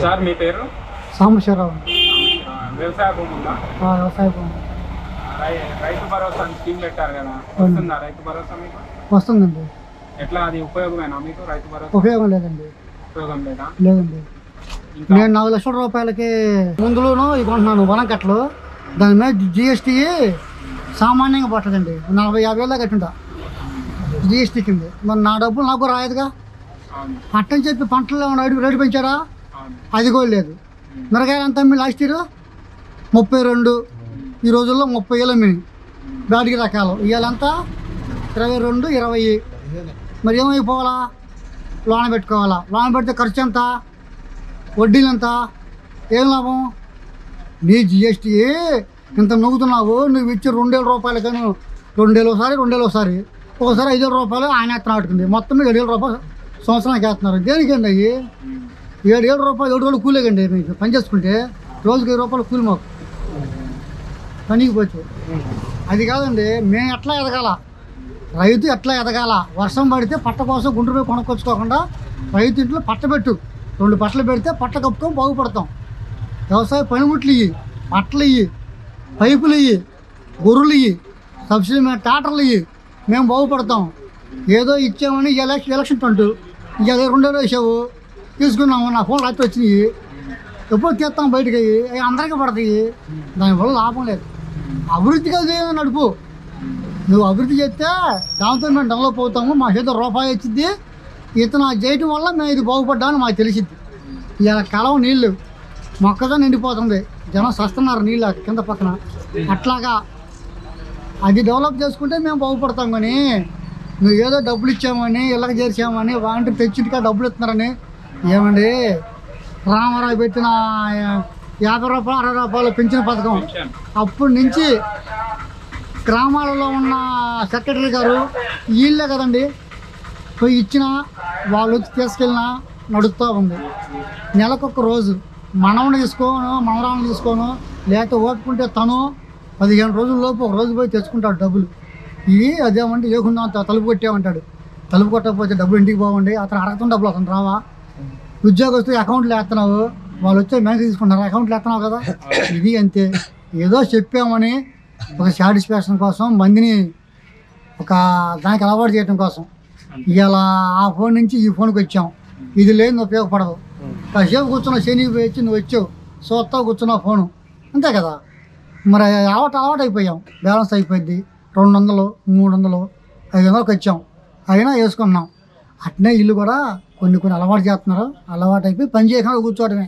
Sir మీ పేరు? సాంబశివరావు. వ్యవసాయ భూమి ఉందా? వ్యవసాయ భూమి. రైతు భరోసా స్కీమ్ పెట్టారు కదా, వస్తుందా రైతు భరోసా మీకు? వస్తుందండి. ఎట్లా, అది ఉపయోగమేనా మీకు రైతు భరోసా? ఉపయోగం లేదండి. ఉపయోగం లేదా? లేదండి. నేను 4 లక్షల రూపాయలకి ముందులోనూ ఇవ్వకుంటున్నాను వనంకట్లు. దాని మీద జిఎస్టీ సామాన్యంగా పట్టదండి. 40-50 వేల కట్టుంటా జిఎస్టీ కింద. మరి నా డబ్బులు నాకు రాయదుగా. పట్టని చెప్పి పంటల్లో రేటు పెంచారా? అది కూడా లేదు. మిరగాయలు ఎంత అమ్మి లాస్ట్ ఇయర్ 32, ఈ రోజుల్లో 30,000 అమ్మినాయి. బ్యాటికి రకాలు ఇవాళంతా 22, 20. మరి ఏమైపోవాలా? లోన పెట్టుకోవాలా. లోన పెడితే ఖర్చు ఎంత? వడ్డీలు ఎంత? ఏం లాభం? నీ జిఎస్టీ ఇంత నవ్వుతున్నావు. నువ్వు ఇచ్చి 2,000 రూపాయలు కానీ 2,000 ఒకసారి 5,000 రూపాయలు ఆయన ఎత్తన ఆడుతుంది. మొత్తం 7,000 రూపాయలు సంవత్సరానికి వేస్తున్నారు. దేనికండి అయ్యి? 7,000 రూపాయలు 7 రోజులు కూలేకండి. మీకు పని చేసుకుంటే రోజుకి 5 రూపాయలు కూలి మాకు పనికి పోతే. అది కాదండి. మేము ఎట్లా ఎదగాల, రైతు ఎట్లా ఎదగాల? వర్షం పడితే పట్ట కోసం గుంటూరు పోయి కొనుక్కొచ్చుకోకుండా రైతు ఇంట్లో పట్టబెట్టు. 2 పట్టలు పెడితే పట్ట కప్పుకొని బాగుపడతాం. వ్యవసాయ పనిముట్లు ఇయ్యి, పట్టలు ఇయ్యి, పైపులు ఇయ్యి, గొర్రెలు ఇయ్యి, సబ్సిడీ మీద ట్రాక్టర్లు ఇయ్యి, మేము బాగుపడతాం. ఏదో ఇచ్చామని ఎలక్షన్ అంటూ ఇక 2,000 వేసావు తీసుకున్నాము. నా ఫోన్ రాత్రి వచ్చినాయి. ఎప్పుడు తీస్తాం బయటకి అవి అందరికీ పడతాయి. దానివల్ల లాభం లేదు. అభివృద్ధిగా నడుపు. నువ్వు అభివృద్ధి చేస్తే దాంతో మేము డెవలప్ అవుతాము. మా చేతిలో రూపాయి వచ్చింది. ఇతను చేయటం వల్ల మేము ఇది బాగుపడ్డామని మాకు తెలిసింది. ఇలా కలవ నీళ్ళు మొక్కగా నిండిపోతుంది. జనం సస్తున్నారు నీళ్ళు కింద పక్కన. అట్లాగా అది డెవలప్ చేసుకుంటే మేము బాగుపడతాం. కానీ నువ్వు ఏదో డబ్బులు ఇచ్చామని ఇళ్ళకి చేర్చామని వాంటి తెచ్చింటికా డబ్బులు ఇస్తున్నారని. ఏమండి, రామారావు పెట్టిన 50 రూపాయలు 60 రూపాయలు పెంచిన పథకం అప్పటి నుంచి గ్రామాలలో ఉన్న సెక్రటరీ గారు వీళ్ళే కదండి పోయి ఇచ్చిన, వాళ్ళు వచ్చి తీసుకెళ్ళినా నడుస్తూ ఉంది. నెలకొక రోజు మనవని తీసుకోను, మనవరాలను తీసుకోను, లేకపోతే ఓపుకుంటే తను 15 రోజుల్లోపు ఒక రోజు పోయి తెచ్చుకుంటాడు డబ్బులు. ఇవి అదేమంటే ఏకుండా తలుపు కొట్టామంటాడు. తలుపు కొట్టకపోతే డబ్బులు ఇంటికి పోవండి. అతను అడగతం డబ్బులు అతను రావా? ఉద్యోగస్తులు అకౌంట్లో వేస్తున్నావు, వాళ్ళు వచ్చే బ్యాంకు తీసుకుంటారు, అకౌంట్లో వేస్తున్నావు కదా. ఇది అంతే. ఏదో చెప్పామని ఒక సాటిస్ఫాక్షన్ కోసం మందిని ఒక దానికి అలవాటు చేయడం కోసం ఇలా ఆ ఫోన్ నుంచి ఈ ఫోన్కి వచ్చాం. ఇది లేదు ఉపయోగపడదు. కాసేపు కూర్చున్న శనికి పోయి నువ్వు వచ్చావు చూస్తావు కూర్చున్నావు ఫోను, అంతే కదా. మరి అలవాటు అయిపోయాం. బ్యాలెన్స్ అయిపోయింది. 200, 300, 500కి వచ్చాం. అయినా వేసుకున్నాం. అట్నే ఇల్లు కూడా కొన్ని అలవాటు చేస్తున్నారు. అలవాటు అయిపోయి పని చేయకుండా కూర్చోవడమే.